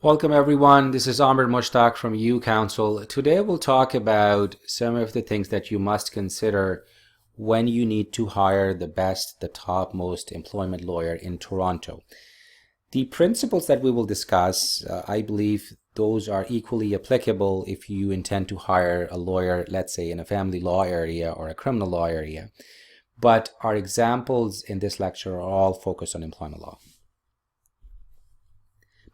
Welcome everyone, this is Amer from Counsel. Today we'll talk about some of the things that you must consider when you need to hire the topmost employment lawyer in Toronto. The principles that we will discuss, I believe those are equally applicable if you intend to hire a lawyer, let's say in a family law area or a criminal law area. But our examples in this lecture are all focused on employment law.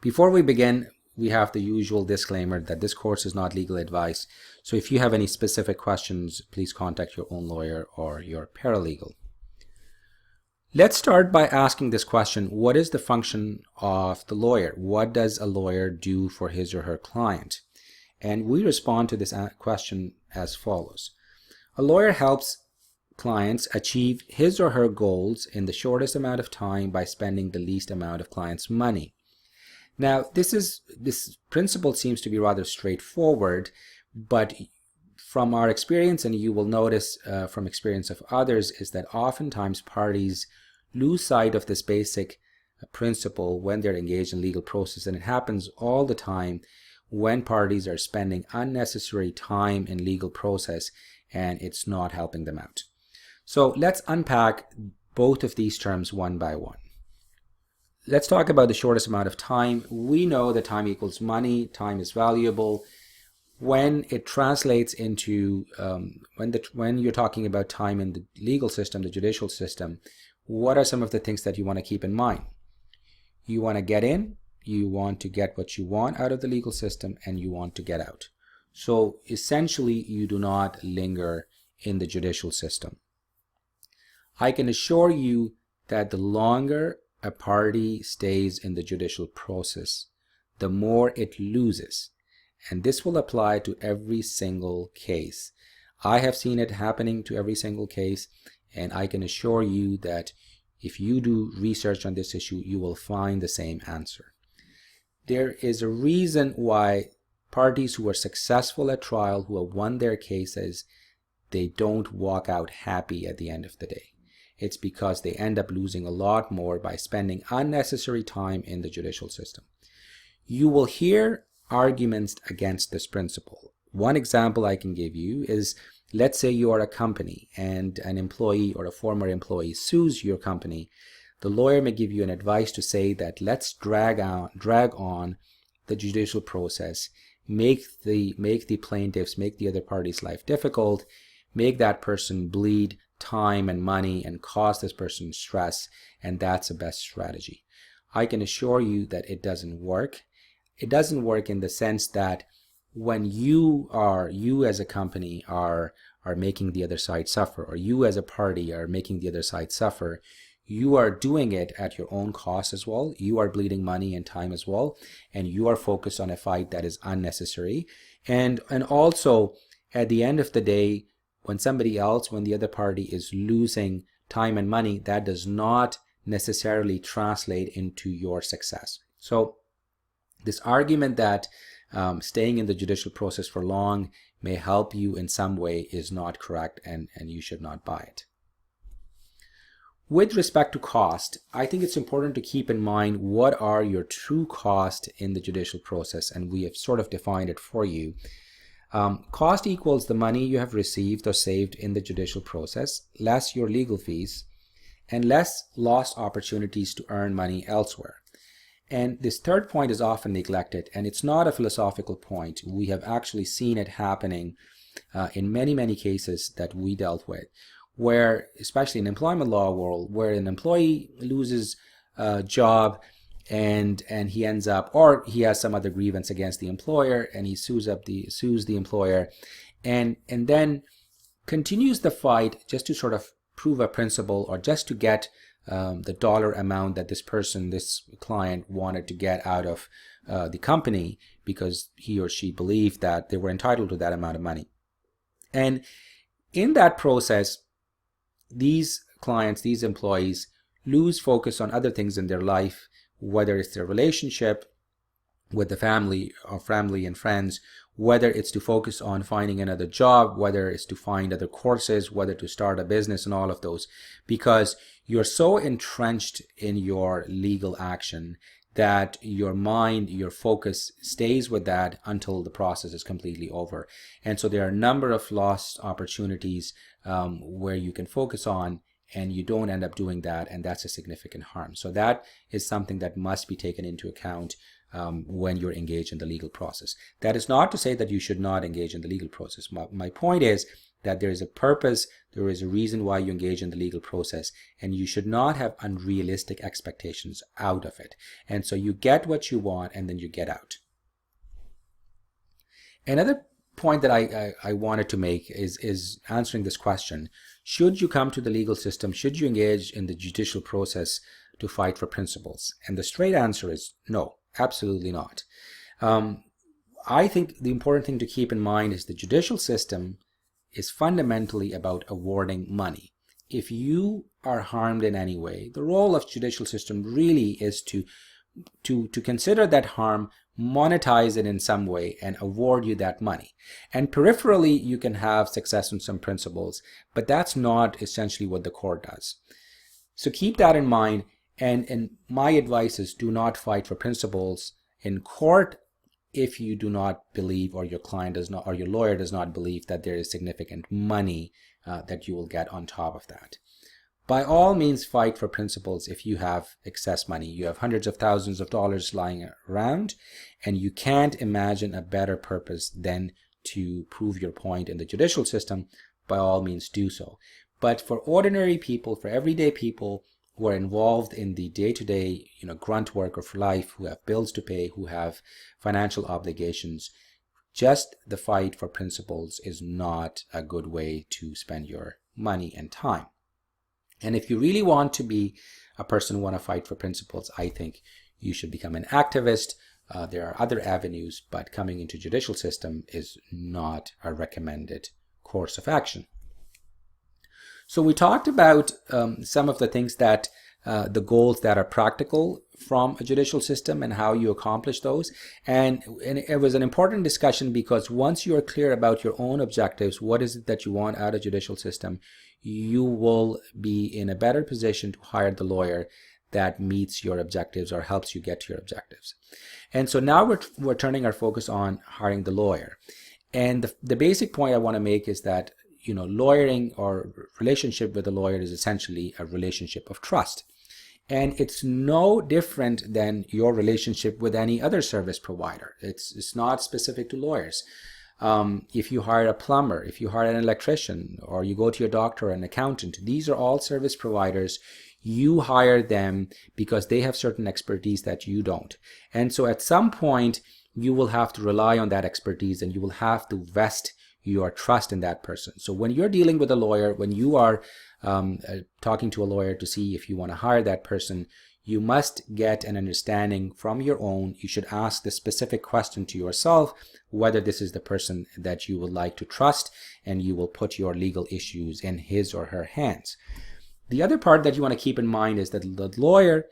Before we begin, we have the usual disclaimer that this course is not legal advice. So if you have any specific questions, please contact your own lawyer or your paralegal. Let's start by asking this question: what is the function of the lawyer? What does a lawyer do for his or her client? And we respond to this question as follows. A lawyer helps clients achieve his or her goals in the shortest amount of time by spending the least amount of client's money. Now, this principle seems to be rather straightforward, but from our experience, and you will notice from experience of others, is that oftentimes parties lose sight of this basic principle when they're engaged in legal process, and it happens all the time when parties are spending unnecessary time in legal process and it's not helping them out. So let's unpack both of these terms one by one. Let's talk about the shortest amount of time. We know that time equals money. Time is valuable. When it translates into, when you're talking about time in the legal system, the judicial system, what are some of the things that you want to keep in mind? You want to get in, you want to get what you want out of the legal system, and you want to get out. So essentially, you do not linger in the judicial system. I can assure you that the longer a party stays in the judicial process, the more it loses. And this will apply to every single case. I have seen it happening to every single case, and I can assure you that if you do research on this issue, you will find the same answer. There is a reason why parties who are successful at trial, who have won their cases, they don't walk out happy at the end of the day. It's because they end up losing a lot more by spending unnecessary time in the judicial system. You will hear arguments against this principle. One example I can give you is, let's say you are a company and an employee or a former employee sues your company. The lawyer may give you an advice to say that let's drag on the judicial process, make the plaintiffs, make the other party's life difficult, make that person bleed time and money and cause this person stress, and that's the best strategy. I can assure you that it doesn't work. It doesn't work in the sense that when you as a company are making the other side suffer, or you as a party are making the other side suffer, you are doing it at your own cost as well. You are bleeding money and time as well, and you are focused on a fight that is unnecessary. And also, at the end of the day, when the other party is losing time and money, that does not necessarily translate into your success. So this argument that staying in the judicial process for long may help you in some way is not correct, and you should not buy it. With respect to cost, I think it's important to keep in mind what are your true costs in the judicial process, and we have sort of defined it for you. Cost equals the money you have received or saved in the judicial process, less your legal fees, and less lost opportunities to earn money elsewhere. And this third point is often neglected, and it's not a philosophical point. We have actually seen it happening in many cases that we dealt with, where, especially in employment law world, where an employee loses a job and he ends up, or he has some other grievance against the employer, and he sues the employer, and then continues the fight just to sort of prove a principle, or just to get the dollar amount that this client wanted to get out of the company, because he or she believed that they were entitled to that amount of money. And in that process, these clients, these employees, lose focus on other things in their life, whether it's their relationship with the family or family and friends, whether it's to focus on finding another job, whether it's to find other courses, whether to start a business, and all of those, because you're so entrenched in your legal action that your mind, your focus stays with that until the process is completely over. And so there are a number of lost opportunities where you can focus on, and you don't end up doing that, and that's a significant harm. So that is something that must be taken into account when you're engaged in the legal process. That is not to say that you should not engage in the legal process. My point is that there is a purpose, there is a reason why you engage in the legal process, and you should not have unrealistic expectations out of it. And so you get what you want, and then you get out. Another point that I wanted to make is answering this question: should you come to the legal system, should you engage in the judicial process to fight for principles? And the straight answer is no, absolutely not. I think the important thing to keep in mind is the judicial system is fundamentally about awarding money. If you are harmed in any way, the role of judicial system really is to consider that harm, monetize it in some way, and award you that money. And peripherally, you can have success on some principles, but that's not essentially what the court does. So keep that in mind, and my advice is do not fight for principles in court if you do not believe, or your client does not, or your lawyer does not believe that there is significant money that you will get on top of that. By all means, fight for principles if you have excess money. You have hundreds of thousands of dollars lying around, and you can't imagine a better purpose than to prove your point in the judicial system. By all means, do so. But for ordinary people, for everyday people who are involved in the day-to-day, grunt work of life, who have bills to pay, who have financial obligations, just the fight for principles is not a good way to spend your money and time. And if you really want to be a person who want to fight for principles, I think you should become an activist. There are other avenues, but coming into judicial system is not a recommended course of action. So we talked about some of the things that the goals that are practical from a judicial system and how you accomplish those. And it was an important discussion, because once you are clear about your own objectives, what is it that you want out of judicial system, you will be in a better position to hire the lawyer that meets your objectives or helps you get to your objectives. And so now we're turning our focus on hiring the lawyer. And the basic point I want to make is that lawyering or relationship with a lawyer is essentially a relationship of trust. And it's no different than your relationship with any other service provider. It's not specific to lawyers. If you hire a plumber, if you hire an electrician, or you go to your doctor or an accountant, these are all service providers. You hire them because they have certain expertise that you don't. And so at some point, you will have to rely on that expertise, and you will have to vest your trust in that person. So when you're dealing with a lawyer, when you are talking to a lawyer to see if you want to hire that person, you must get an understanding from your own. You should ask the specific question to yourself, whether this is the person that you would like to trust, and you will put your legal issues in his or her hands. The other part that you want to keep in mind is that the lawyer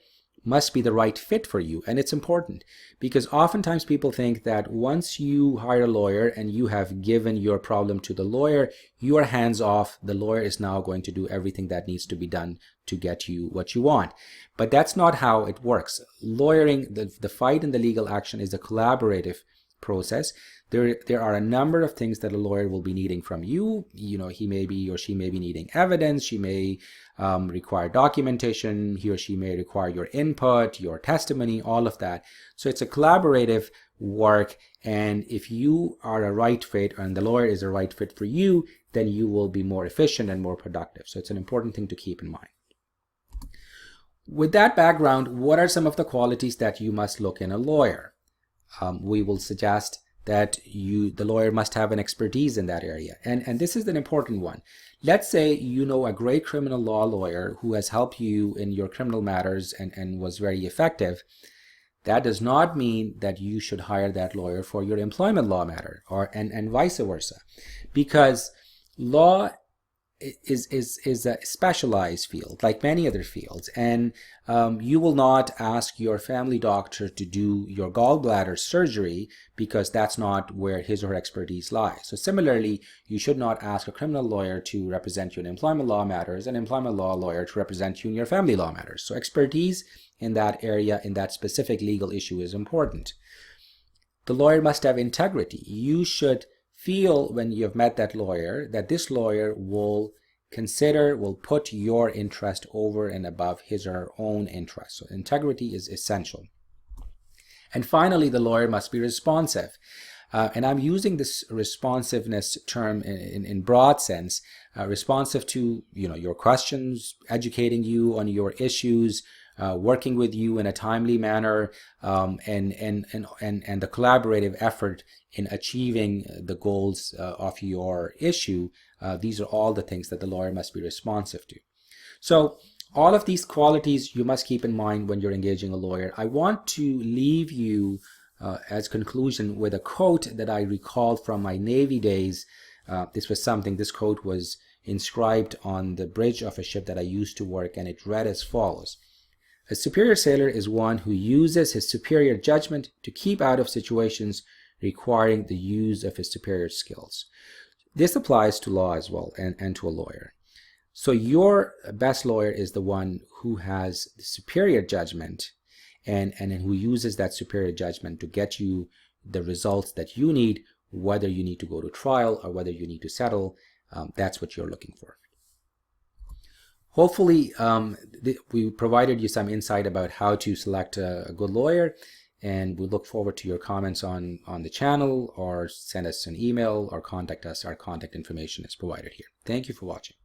must be the right fit for you. And it's important, because oftentimes people think that once you hire a lawyer and you have given your problem to the lawyer, you are hands off. The lawyer is now going to do everything that needs to be done to get you what you want. But that's not how it works. Lawyering, the fight in the legal action, is a collaborative process. There are a number of things that a lawyer will be needing from you. He may be or she may be needing evidence. She may require documentation. He or she may require your input, your testimony, all of that. So it's a collaborative work. And if you are a right fit and the lawyer is a right fit for you, then you will be more efficient and more productive. So it's an important thing to keep in mind. With that background, what are some of the qualities that you must look in a lawyer? We will suggest that the lawyer must have an expertise in that area. And this is an important one. Let's say you know a great criminal law lawyer who has helped you in your criminal matters and was very effective. That does not mean that you should hire that lawyer for your employment law matter, and vice versa. Because law is a specialized field, like many other fields, and you will not ask your family doctor to do your gallbladder surgery because that's not where his or her expertise lies. So similarly, you should not ask a criminal lawyer to represent you in employment law matters, and an employment law lawyer to represent you in your family law matters. So expertise in that area, in that specific legal issue, is important. The lawyer must have integrity. You should feel when you have met that lawyer that this lawyer will put your interest over and above his or her own interest. So integrity is essential. And finally, the lawyer must be responsive. And I'm using this responsiveness term in broad sense, responsive to your questions, educating you on your issues, working with you in a timely manner, and the collaborative effort in achieving the goals of your issue. These are all the things that the lawyer must be responsive to. So all of these qualities you must keep in mind when you're engaging a lawyer. I want to leave you as conclusion with a quote that I recalled from my Navy days. This quote was inscribed on the bridge of a ship that I used to work, and it read as follows: "A superior sailor is one who uses his superior judgment to keep out of situations requiring the use of his superior skills." This applies to law as well, and to a lawyer. So your best lawyer is the one who has the superior judgment and who uses that superior judgment to get you the results that you need, whether you need to go to trial or whether you need to settle. That's what you're looking for. Hopefully, we provided you some insight about how to select a good lawyer, and we look forward to your comments on the channel, or send us an email or contact us. Our contact information is provided here. Thank you for watching.